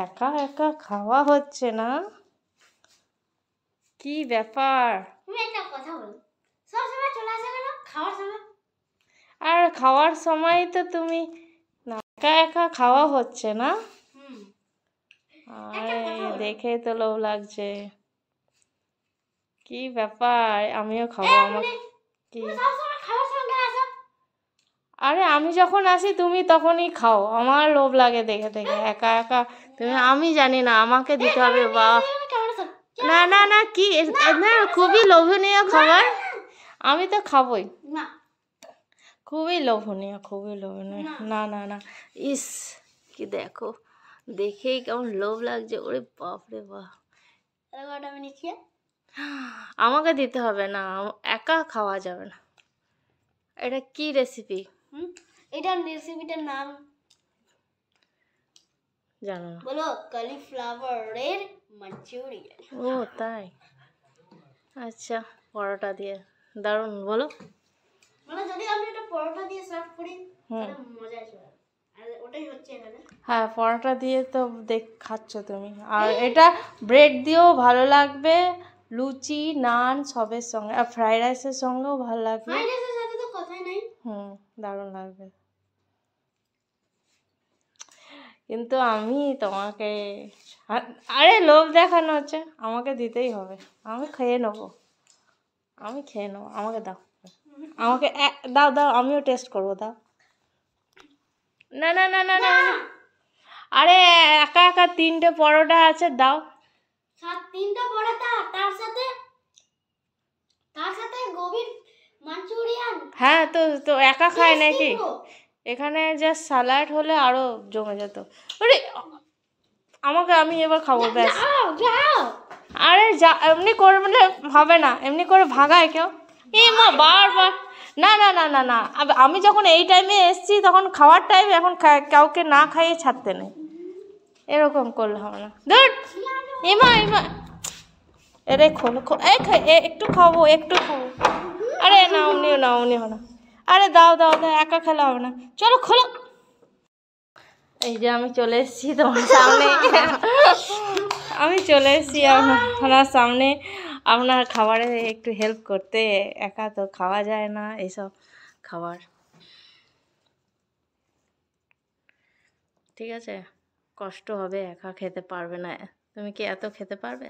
একা একা খাওয়া হচ্ছে না, কি ব্যাপার? তুমি একটা কথা বলো, সব সময় চলে আসে কেন খাওয়ার সময়? আর খাওয়ার সময় তো তুমি একা একা খাওয়া হচ্ছে না। আরে দেখে তো লোভ লাগছে, কি ব্যাপার? আমিও খাবো। আমার কি? আরে আমি যখন আসি তুমি তখনই খাও, আমার লোভ লাগে দেখে দেখে একা একা তুমি। আমি জানি না আমাকে দিতে হবে। বাহ, না না না, কি না, খুবই লোভনীয় খাবার, আমি তো খাবই। খুবই লোভনীয়, খুবই লোভনীয়। না না না, ইস কি দেখো, দেখেই কেমন লোভ লাগছে। ওরে বাপ রে বাপ, আমাকে দিতে হবে না, একা খাওয়া যাবে না। এটা কি রেসিপি? এটার রেসিপিটার নাম জানো না? বলো, কলিফ্লাওয়ারের মাঞ্চুরিয়ান। ও তাই, আচ্ছা, পরোটা দিয়ে দারুণ। বলো, মানে যদি আমি এটা পরোটা দিয়ে সার্ভ করি তাহলে মজা আসবে, আর ওটাই হচ্ছে এখানে। হ্যাঁ, পরোটা দিয়ে তো খাচ্ছ তুমি, আর এটা ব্রেড দিয়েও ভালো লাগবে, লুচি নান সবের সঙ্গে, আর ফ্রাইড রাইসের সঙ্গেও ভালো লাগবে। ফ্রাইড রাইসের সাথে তো কথাই নাই। দারুণ লাগবে। কিন্তু আমি তোমাকে, আরে লোভ দেখানো হচ্ছে, আমাকে দিতেই হবে। আমি খেয়ে নেবো, আমি খেয়ে নেবো, আমাকে দাও, আমাকে দাও দাও, আমিও টেস্ট করবো, দাও। না না না না না, আরে একা একা 3টে পরোটা আছে, দাও। 3টা পরোটা, তার সাথে গোবি মাঞ্চুরিয়ান। হ্যাঁ, তো তো একা খায় নাকি? এখানে জাস্ট স্যালাড হলে আরো জমে যেত। আরে আমাকে, আমি এবার খাবো, ব্যাস। আরে যা, এমনি করে মানে হবে না, এমনি করে ভাগায় কেউ? এই মা বারবার, না না না না না, আমি যখন এই টাইমে এসছি তখন খাওয়ার টাইম, এখন কাউকে না খাইয়ে ছাড়তে নেই, এরকম করলে হবে না। ধুর, এমা এমা, এরে খোলো, একটু খাবো, একটু খাবো। আরে না, অমনিও না, অমনিও না, আরে দাও দাও দাও, একা খেলে হবে না, চলো খোলো। এই যে আমি চলে এসেছি তোমার সামনে, আমি চলে এসেছি আপনার সামনে, আপনার খাবারে একটু হেল্প করতে। একা তো খাওয়া যায় না এইসব খাবার, ঠিক আছে? কষ্ট হবে, একা খেতে পারবে না। তুমি কি এত খেতে পারবে?